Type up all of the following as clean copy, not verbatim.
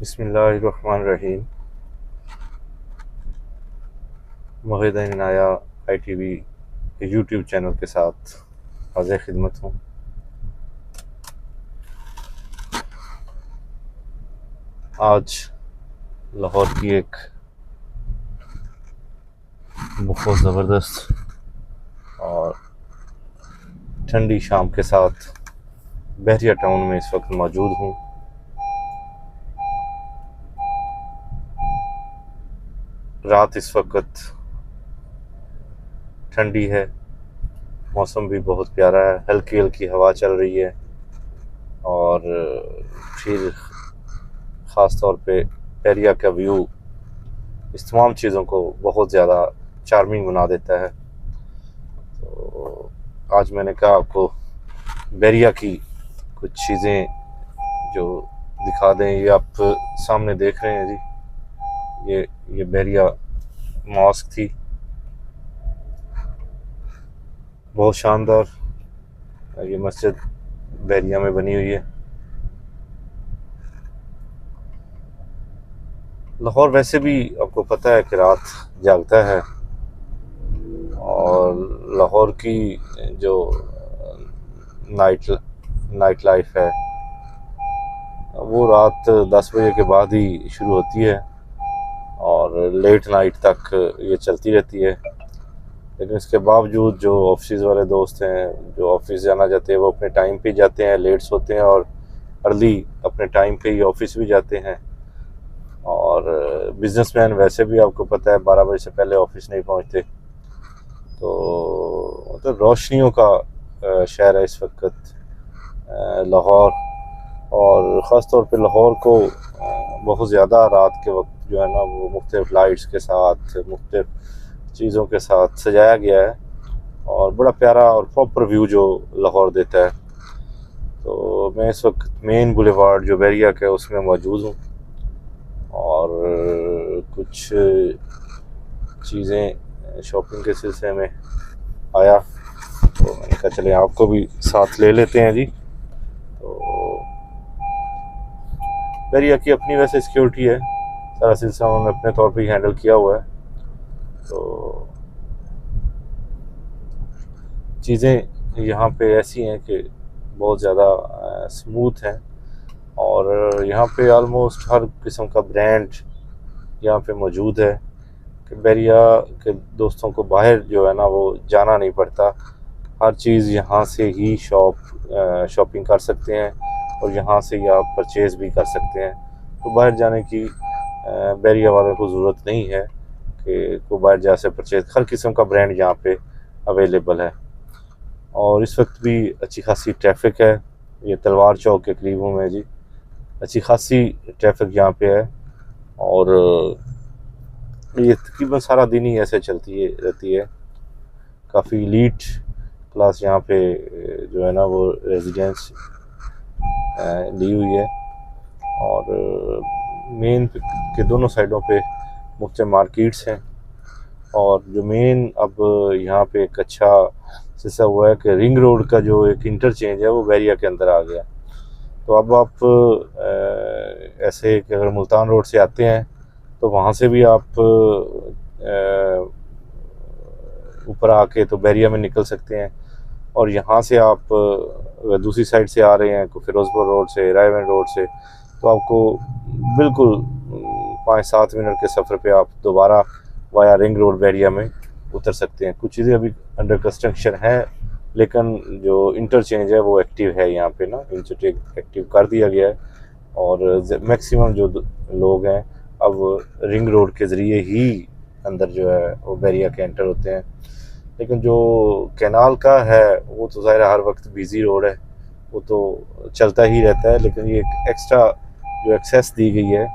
बिस्मिल्लाहिर्रहमानिर्रहीम। मग़िदा Inaya ITV YouTube channel के साथ हाज़िर खिदमत हूँ। आज लाहौर की एक बहुत ज़बरदस्त और ठंडी शाम के साथ बहरिया टाउन में इस वक्त मौजूद हूँ। रात इस वक्त ठंडी है, मौसम भी बहुत प्यारा है, हल्की हल्की हवा चल रही है और फिर ख़ास तौर पे बहरिया का व्यू इस तमाम चीज़ों को बहुत ज़्यादा चार्मिंग बना देता है। तो आज मैंने कहा आपको बहरिया की कुछ चीज़ें जो दिखा दें। ये आप सामने देख रहे हैं जी, ये बहरिया मॉस्क थी, बहुत शानदार ये मस्जिद बहरिया में बनी हुई है। लाहौर वैसे भी आपको पता है कि रात जागता है और लाहौर की जो नाइट लाइफ है वो रात 10 बजे के बाद ही शुरू होती है और लेट नाइट तक ये चलती रहती है। लेकिन इसके बावजूद जो ऑफिस वाले दोस्त हैं, जो ऑफिस जाना चाहते हैं, वो अपने टाइम पे जाते हैं, लेट सोते हैं और अर्ली अपने टाइम पे ही ऑफिस भी जाते हैं। और बिजनेसमैन वैसे भी आपको पता है 12 बजे से पहले ऑफिस नहीं पहुंचते। तो मतलब रोशनियों का शहर है इस वक्त लाहौर, और ख़ास तौर पे लाहौर को बहुत ज़्यादा रात के वक्त जो है ना वो मुख्तलिफ लाइट्स के साथ, मुख्तलिफ चीज़ों के साथ सजाया गया है और बड़ा प्यारा और प्रॉपर व्यू जो लाहौर देता है। तो मैं इस वक्त मेन बुलेवार्ड जो बहरिया का है उसमें मौजूद हूँ और कुछ चीज़ें शॉपिंग के सिलसिले में आया, तो मैंने कहा चले आपको भी साथ ले लेते हैं जी। तो बहरिया की अपनी वैसे सिक्योरिटी है, सारा सिलसिला उन्होंने अपने तौर पे ही हैंडल किया हुआ है। तो चीज़ें यहाँ पे ऐसी हैं कि बहुत ज़्यादा स्मूथ हैं और यहाँ पे आलमोस्ट हर किस्म का ब्रांड यहाँ पे मौजूद है कि बहरिया के दोस्तों को बाहर जो है ना वो जाना नहीं पड़ता। हर चीज़ यहाँ से ही शॉपिंग कर सकते हैं और यहाँ से ही आप परचेज़ भी कर सकते हैं। तो बाहर जाने की बहरिया वालों को ज़रूरत नहीं है कि को बाहर जा से परचेज़, हर किस्म का ब्रांड यहाँ पे अवेलेबल है। और इस वक्त भी अच्छी खासी ट्रैफिक है। ये तलवार चौक के करीब हूँ मैं जी, अच्छी खासी ट्रैफिक यहाँ पे है और ये तकरीबन सारा दिन ही ऐसे चलती रहती है। काफ़ी लीट क्लास यहाँ पे जो है ना वो रेजिडेंस ली हुई है और मेन के दोनों साइडों पे मुख्तलिफ मार्केट्स हैं। और जो मेन अब यहाँ पे एक अच्छा सिलसिला हुआ है कि रिंग रोड का जो एक इंटरचेंज है वो बहरिया के अंदर आ गया। तो अब आप ऐसे कि अगर मुल्तान रोड से आते हैं तो वहाँ से भी आप ऊपर आके तो बहरिया में निकल सकते हैं। और यहाँ से आप दूसरी साइड से आ रहे हैं फिरोजपुर रोड से, रायवन रोड से, तो आपको बिल्कुल 5-7 मिनट के सफ़र पे आप दोबारा वाया रिंग रोड बहरिया में उतर सकते हैं। कुछ चीज़ें अभी अंडर कंस्ट्रक्शन है लेकिन जो इंटरचेंज है वो एक्टिव है यहाँ पे ना, इंटरचेंज एक्टिव कर दिया गया है और मैक्सिमम जो लोग हैं अब रिंग रोड के ज़रिए ही अंदर जो है वो बहरिया के एंटर होते हैं। लेकिन जो कैनाल का है वो तो ज़ाहिर हर वक्त बिज़ी रोड है, वो तो चलता ही रहता है। लेकिन ये एक एक्स्ट्रा जो एक्सेस दी गई है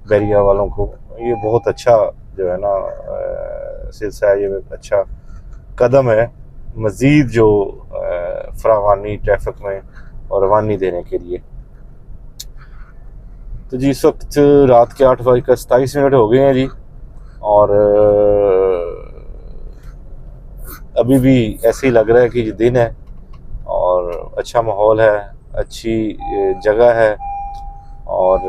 बहरिया वालों को, ये बहुत अच्छा जो है ना सिलसिला है, ये अच्छा कदम है मज़ीद जो फरावानी ट्रैफिक में और रवानी देने के लिए। तो जी इस वक्त रात के 8:27 हो गए हैं जी और अभी भी ऐसे ही लग रहा है कि दिन है और अच्छा माहौल है, अच्छी जगह है और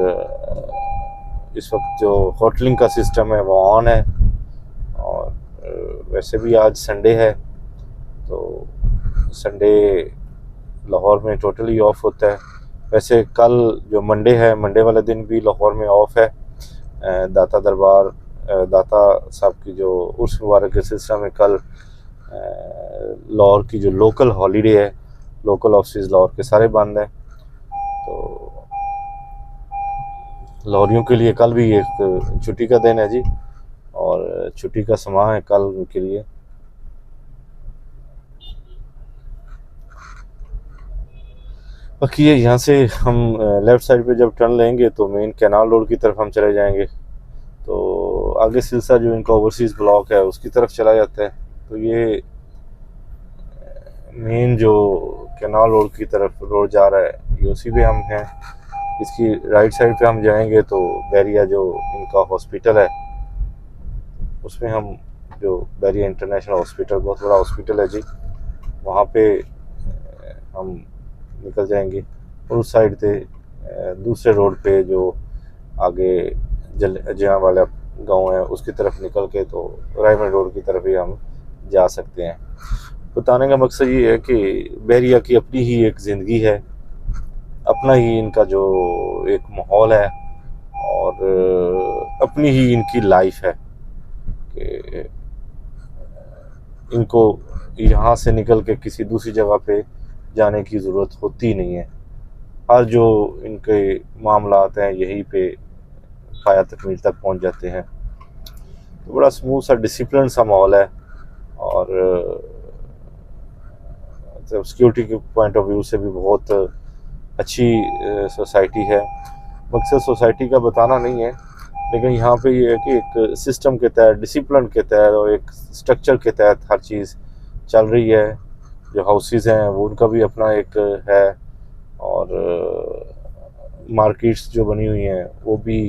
इस वक्त जो होटलिंग का सिस्टम है वो ऑन है, और वैसे भी आज संडे है, तो संडे लाहौर में टोटली ऑफ होता है। वैसे कल जो मंडे है, मंडे वाले दिन भी लाहौर में ऑफ है। दाता दरबार दाता साहब की जो उर्स मुबारक के सिलसिला में कल लाहौर की जो लोकल हॉलीडे है, लोकल ऑफिस लाहौर के सारे बंद हैं, तो लाहौरियों के लिए कल भी एक छुट्टी का दिन है जी, और छुट्टी का समा है कल उनके लिए। बाकी ये यहाँ से हम लेफ़्ट साइड पे जब टर्न लेंगे तो मेन कैनाल रोड की तरफ हम चले जाएंगे, तो आगे सिलसिला जो इनका ओवरसीज़ ब्लॉक है उसकी तरफ चला जाता है। तो ये मेन जो कैनाल रोड की तरफ रोड जा रहा है ये उसी पे हम हैं। इसकी राइट साइड पे हम जाएंगे तो बैरिया जो इनका हॉस्पिटल है उसमें हम, जो बैरिया इंटरनेशनल हॉस्पिटल बहुत बड़ा हॉस्पिटल है जी, वहाँ पे हम निकल जाएंगे। और उस साइड से दूसरे रोड पे जो आगे जहाँ वाला गांव है उसकी तरफ निकल के तो रायमंड रोड की तरफ ही हम जा सकते हैं। बताने का मकसद ये है कि बैरिया की अपनी ही एक ज़िंदगी है, अपना ही इनका जो एक माहौल है, और अपनी ही इनकी लाइफ है कि इनको यहाँ से निकल के किसी दूसरी जगह पे जाने की ज़रूरत होती नहीं है। हर जो इनके मामलात हैं यहीं पे पाया तकमील तक पहुँच जाते हैं। तो बड़ा स्मूथ सा डिसिप्लिन सा माहौल है, और सिक्योरिटी के पॉइंट ऑफ व्यू से भी बहुत अच्छी सोसाइटी है। मकसद सोसाइटी का बताना नहीं है, लेकिन यहाँ पे ये है कि एक सिस्टम के तहत, डिसिप्लिन के तहत और एक स्ट्रक्चर के तहत हर चीज़ चल रही है। जो हाउसेस हैं वो उनका भी अपना एक है, और मार्केट्स जो बनी हुई हैं वो भी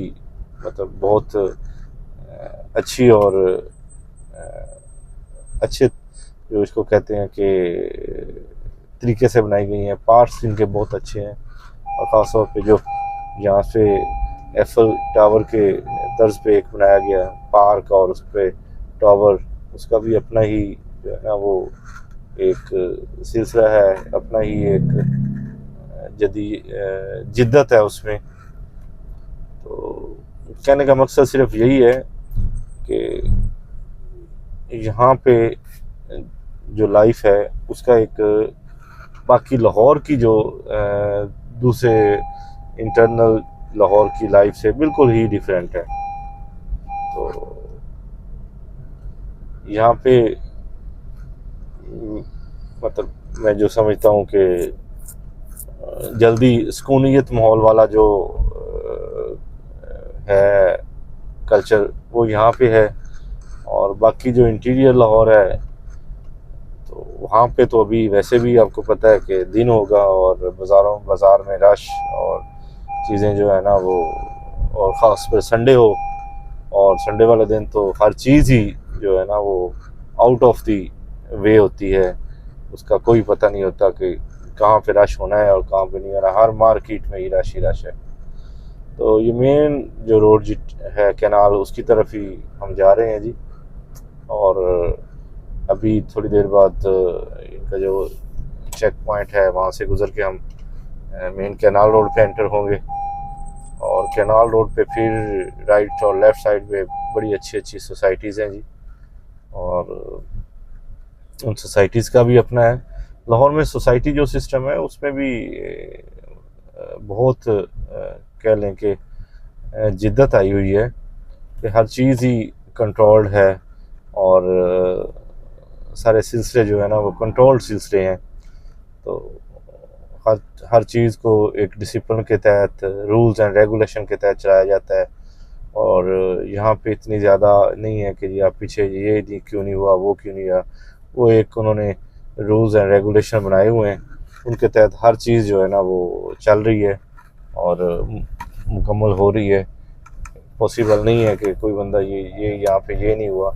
मतलब बहुत अच्छी और अच्छे जो इसको कहते हैं कि तरीके से बनाई गई हैं। पार्ट्स इनके बहुत अच्छे हैं, और ख़ास तौर पे जो यहाँ से एफएल टावर के तर्ज पे एक बनाया गया पार्क और उस पर टावर, उसका भी अपना ही जो है ना वो एक सिलसिला है, अपना ही एक जिद्दत है उसमें। तो कहने का मकसद सिर्फ यही है कि यहाँ पे जो लाइफ है उसका एक बाकी लाहौर की जो दूसरे इंटरनल लाहौर की लाइफ से बिल्कुल ही डिफरेंट है। तो यहाँ पे मतलब मैं जो समझता हूँ कि जल्दी सुकूनियत माहौल वाला जो है कल्चर वो यहाँ पे है, और बाकी जो इंटीरियर लाहौर है तो वहाँ पे तो अभी वैसे भी आपको पता है कि दिन होगा और बाज़ार में रश और चीज़ें जो है ना वो, और ख़ास पर संडे हो, और संडे वाले दिन तो हर चीज़ ही जो है ना वो आउट ऑफ दी वे होती है, उसका कोई पता नहीं होता कि कहाँ पे रश होना है और कहाँ पे नहीं होना। हर मार्केट में ही रश है। तो ये मेन जो रोड है कैनाल उसकी तरफ ही हम जा रहे हैं जी, और अभी थोड़ी देर बाद इनका जो चेक पॉइंट है वहाँ से गुज़र के हम मेन कैनाल रोड पे एंटर होंगे, और कैनाल रोड पे फिर राइट और लेफ़्ट साइड पे बड़ी अच्छी सोसाइटीज़ हैं जी, और उन सोसाइटीज़ का भी अपना है। लाहौर में सोसाइटी जो सिस्टम है उसमें भी बहुत कह लें कि जिद्दत आई हुई है कि हर चीज़ ही कंट्रोल्ड है, और सारे सिलसिले जो है ना वो कंट्रोल्ड सिलसिले हैं। तो हर चीज़ को एक डिसिप्लिन के तहत, रूल्स एंड रेगुलेशन के तहत चलाया जाता है, और यहाँ पे इतनी ज़्यादा नहीं है कि आप पीछे ये नहीं क्यों नहीं हुआ, वो क्यों नहीं हुआ। वो एक उन्होंने रूल्स एंड रेगुलेशन बनाए हुए हैं, उनके तहत हर चीज़ जो है ना वो चल रही है और मुकम्मल हो रही है। पॉसिबल नहीं है कि कोई बंदा ये यहाँ पे ये नहीं हुआ।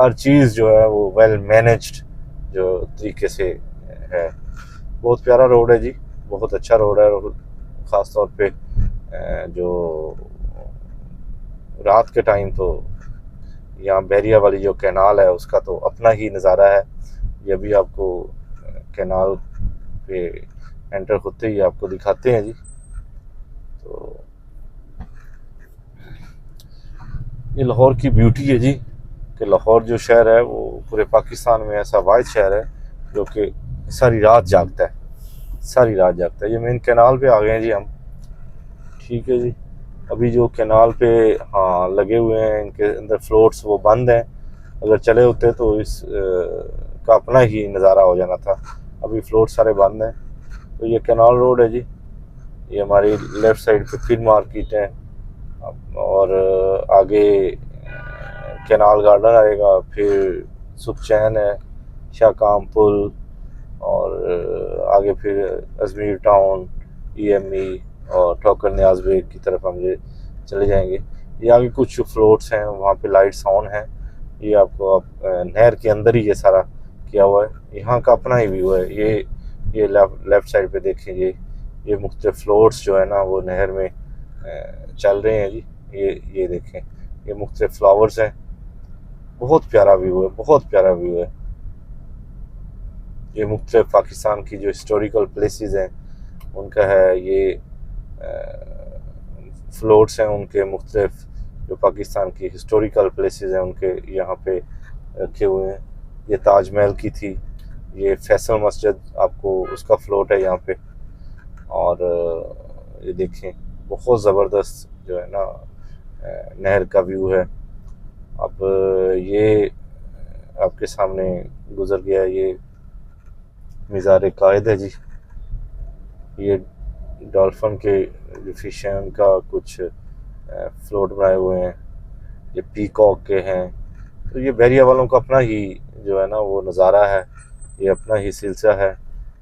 हर चीज़ जो है वो वेल मैनेज्ड जो तरीके से है। बहुत प्यारा रोड है जी, बहुत अच्छा रोड है, और ख़ास तौर पे जो रात के टाइम तो यहाँ बहरिया वाली जो कैनाल है उसका तो अपना ही नज़ारा है। ये भी आपको कैनाल पे एंटर होते ही आपको दिखाते हैं जी। तो ये लाहौर की ब्यूटी है जी कि लाहौर जो शहर है वो पूरे पाकिस्तान में ऐसा वाहिद शहर है जो कि सारी रात जागता है, सारी रात जागता है। ये मेन कैनाल पे आ गए हैं जी हम। ठीक है जी, अभी जो कैनाल पे हाँ लगे हुए हैं इनके अंदर फ्लोट्स वो बंद हैं। अगर चले होते तो इस का अपना ही नज़ारा हो जाना था। अभी फ्लोट सारे बंद हैं। तो ये कैनाल रोड है जी। ये हमारी लेफ़्ट साइड पे फिर मार्केट है और आगे कैनाल गार्डन आएगा, फिर सुखचैन है, शाहकाम पुल और आगे फिर अजमेर टाउन, EME और ठोकर न्याज बेग की तरफ हम ये चले जाएंगे। ये आगे कुछ फ्लोट्स हैं, वहाँ पे लाइट्स ऑन हैं। ये आपको नहर के अंदर ही ये सारा किया हुआ है। यहाँ का अपना ही व्यू है। ये लेफ़्ट साइड पे देखें ये मुख्तलिफ फ्लोट्स जो है ना वो नहर में चल रहे हैं जी। ये देखें, ये मुख्तलिफ फ्लावर्स हैं। बहुत प्यारा व्यू है, बहुत प्यारा व्यू है। ये मुख्तलिफ पाकिस्तान की जो हिस्टोरिकल प्लेसेस हैं उनका है। ये फ्लोट्स हैं उनके मुख्तलिफ जो पाकिस्तान की हिस्टोरिकल प्लेसेस हैं उनके यहाँ पे रखे हुए हैं। ये ताजमहल की थी, ये फैसल मस्जिद आपको उसका फ्लोट है यहाँ पे। और ये देखें बहुत ज़बरदस्त जो है ना नहर का व्यू है। अब ये आपके सामने गुजर गया, ये मज़ार कायद है जी। ये डॉल्फिन के जो फिश हैं उनका कुछ फ्लोट बनाए हुए हैं। ये पीकॉक के हैं। तो ये बहरिया वालों का अपना ही जो है ना वो नज़ारा है, ये अपना ही सिलसिला है।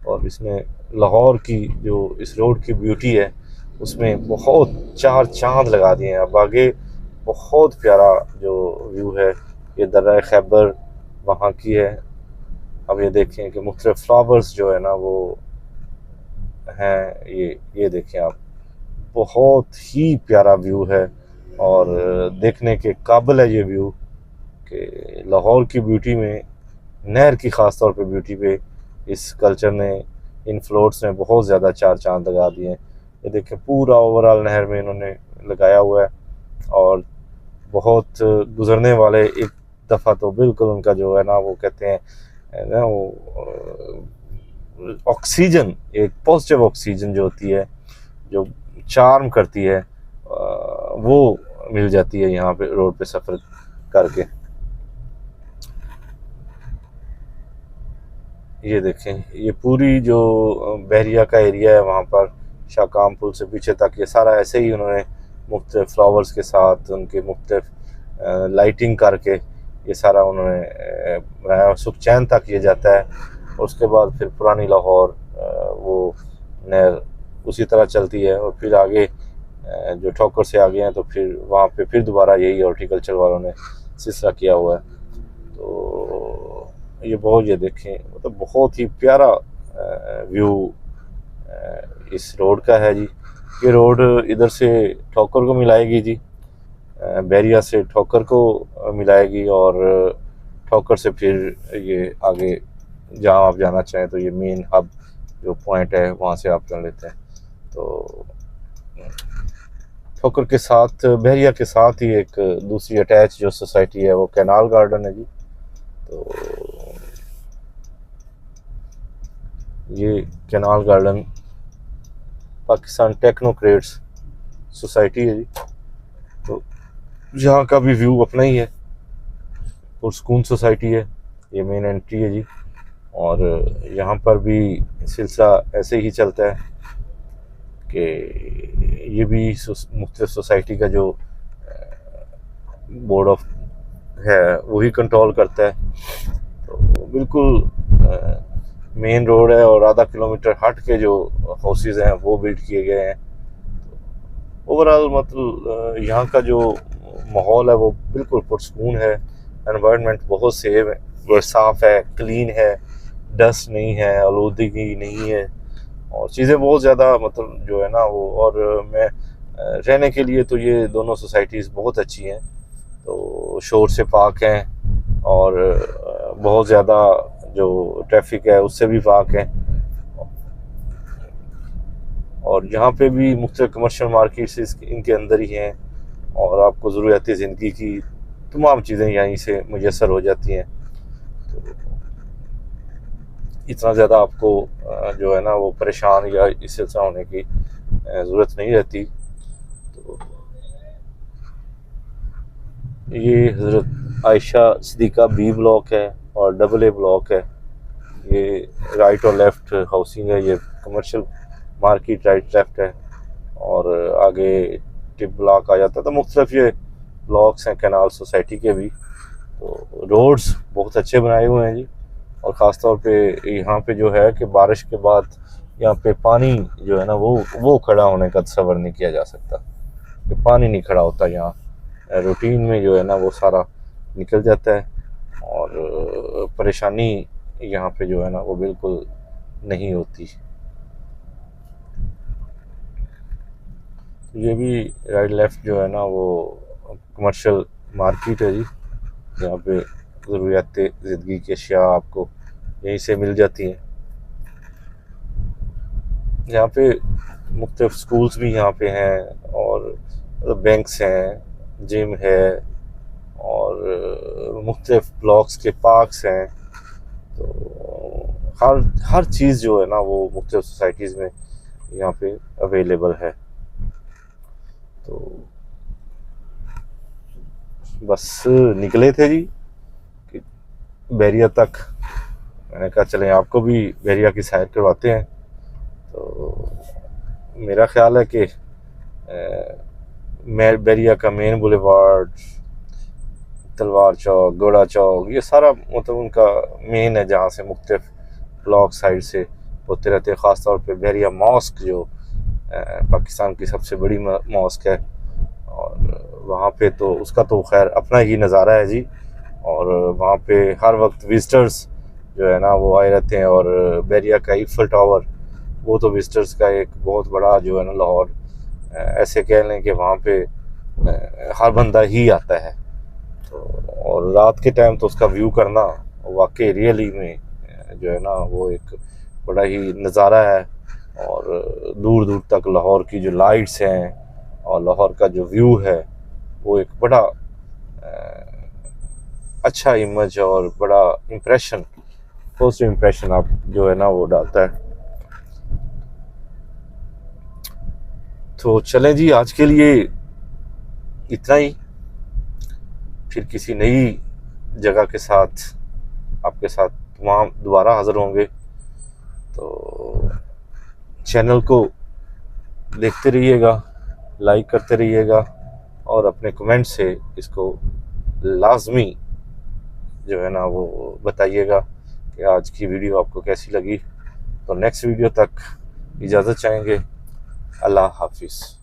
और इसमें लाहौर की जो इस रोड की ब्यूटी है उसमें बहुत चार चांद लगा दिए हैं। अब आगे बहुत प्यारा जो व्यू है, ये दर्रा खैबर वहाँ की है। अब ये देखें कि मुख्तलिफ फ्लावर्स जो है ना वो हैं। ये देखें आप, बहुत ही प्यारा व्यू है और देखने के काबिल है ये व्यू कि लाहौर की ब्यूटी में, नहर की ख़ास तौर पे ब्यूटी पे इस कल्चर ने, इन फ्लोट्स ने बहुत ज़्यादा चार चांद लगा दिए हैं। ये देखें पूरा ओवरऑल नहर में इन्होंने लगाया हुआ है और बहुत गुज़रने वाले एक दफ़ा तो बिल्कुल उनका जो है ना वो कहते हैं ना वो ऑक्सीजन, एक पॉजिटिव ऑक्सीजन जो होती है जो चार्म करती है वो मिल जाती है यहाँ पे रोड पे सफ़र करके। ये देखें ये पूरी जो बहरिया का एरिया है वहाँ पर शाहकाम पुल से पीछे तक ये सारा ऐसे ही उन्होंने मुख्तलिफ फ्लावर्स के साथ उनके मुख्तलिफ लाइटिंग करके ये सारा उन्होंने बनाया। सुखचैन तक ये जाता है और उसके बाद फिर पुरानी लाहौर वो नहर उसी तरह चलती है और फिर आगे जो ठोकर से आगे हैं तो फिर वहाँ पे फिर दोबारा यही हॉर्टिकल्चर वालों ने सिलसिला किया हुआ है। तो ये बहुत, ये देखें मतलब बहुत ही प्यारा व्यू इस रोड का है जी। ये रोड इधर से ठोकर को मिलाएगी जी, बहरिया से ठोकर को मिलाएगी और ठोकर से फिर ये आगे जहाँ आप जाना चाहें तो ये मेन हब जो पॉइंट है वहाँ से आप चल लेते हैं। तो ठोकर के साथ, बहरिया के साथ ही एक दूसरी अटैच जो सोसाइटी है वो कैनाल गार्डन है जी। तो ये canal garden Pakistan technocrats society है जी। तो यहाँ का भी व्यू अपना ही है, पुरस्कून सोसाइटी है, ये मेन एंट्री है जी। और यहाँ पर भी सिलसिला ऐसे ही चलता है कि ये भी मुख्तलिफ सोसाइटी का जो बोर्ड ऑफ है वही कंट्रोल करता है। तो बिल्कुल मेन रोड है और आधा किलोमीटर हट के जो हाउसेस हैं वो बिल्ड किए गए हैं। ओवरऑल मतलब यहाँ का जो माहौल है वो बिल्कुल पुरसकून है। एनवायरनमेंट बहुत सेफ है, वो साफ़ है, क्लीन है, डस्ट नहीं है, आलूदगी नहीं है और चीज़ें बहुत ज़्यादा मतलब जो है ना वो। और मैं रहने के लिए तो ये दोनों सोसाइटीज़ बहुत अच्छी हैं, तो शोर से पाक हैं और बहुत ज़्यादा जो ट्रैफिक है उससे भी पाक हैं। और यहाँ पे भी मुख्तलिफ कमर्शियल मार्केट्स इनके अंदर ही हैं और आपको ज़रूरियात ज़िंदगी की तमाम चीज़ें यहीं से मुयसर हो जाती हैं। तो इतना ज़्यादा आपको जो है ना वो परेशान या इस सिलसिला होने की ज़रूरत नहीं रहती। तो ये हज़रत आयशा सिद्दीक़ा बी ब्लॉक है और डबल ए ब्लॉक है। ये राइट और लेफ़्ट हाउसिंग है, ये कमर्शियल मार्केट राइट लेफ़्ट है और आगे टिप ब्लॉक आ जाता है। तो मुख्तलिफ ये ब्लॉक्स हैं कैनाल सोसाइटी के भी। तो रोड्स बहुत अच्छे बनाए हुए हैं जी, और ख़ास तौर पे यहाँ पे जो है कि बारिश के बाद यहाँ पे पानी जो है ना वो खड़ा होने का तसव्वुर नहीं किया जा सकता कि पानी नहीं खड़ा होता। यहाँ रूटीन में जो है ना वो सारा निकल जाता है और परेशानी यहाँ पे जो है ना वो बिल्कुल नहीं होती। ये भी राइट लेफ़्ट जो है ना वो कमर्शियल मार्केट है जी। यहाँ पे ज़रूरियात ज़िंदगी की अशिया आपको यहीं से मिल जाती हैं। यहाँ पे मुख्तलिफ स्कूल्स भी यहाँ पे हैं और बैंक्स हैं, जिम है और मुख्तलिफ ब्लॉक्स के पार्क्स हैं। तो हर चीज़ जो है ना वो मुख्तलिफ सोसाइटीज़ में यहाँ पे अवेलेबल है। तो बस निकले थे जी कि बैरिया तक, मैंने कहा चलें आपको भी बैरिया की सैर करवाते हैं। तो मेरा ख्याल है कि बैरिया का मेन बुलेवार्ड, तलवार चौक, घोड़ा चौक, ये सारा मतलब उनका मेन है जहाँ से मुख्तलिफ ब्लॉक साइड से होते रहते हैं। ख़ास तौर पे बैरिया मॉस्क जो पाकिस्तान की सबसे बड़ी मॉस्क है और वहाँ पे तो उसका तो खैर अपना ही नज़ारा है जी। और वहाँ पे हर वक्त विज़िटर्स जो है ना वो आए रहते हैं और बैरिया का ईफल टावर वो तो विज़िटर्स का एक बहुत बड़ा जो है ना लाहौर ऐसे कह लें कि वहाँ पे हर बंदा ही आता है। तो और रात के टाइम तो उसका व्यू करना वाकई रियली में जो है ना वो एक बड़ा ही नज़ारा है। और दूर दूर तक लाहौर की जो लाइट्स हैं और लाहौर का जो व्यू है वो एक बड़ा अच्छा इमेज और बड़ा इम्प्रेशन, पॉजिटिव इम्प्रेशन आप जो है ना वो डालता है। तो चलें जी, आज के लिए इतना ही। फिर किसी नई जगह के साथ आपके साथ तमाम दोबारा हाज़िर होंगे। तो चैनल को देखते रहिएगा, लाइक करते रहिएगा और अपने कमेंट से इसको लाजमी जो है ना वो बताइएगा कि आज की वीडियो आपको कैसी लगी। तो नेक्स्ट वीडियो तक इजाज़त चाहेंगे। अल्लाह हाफिज़।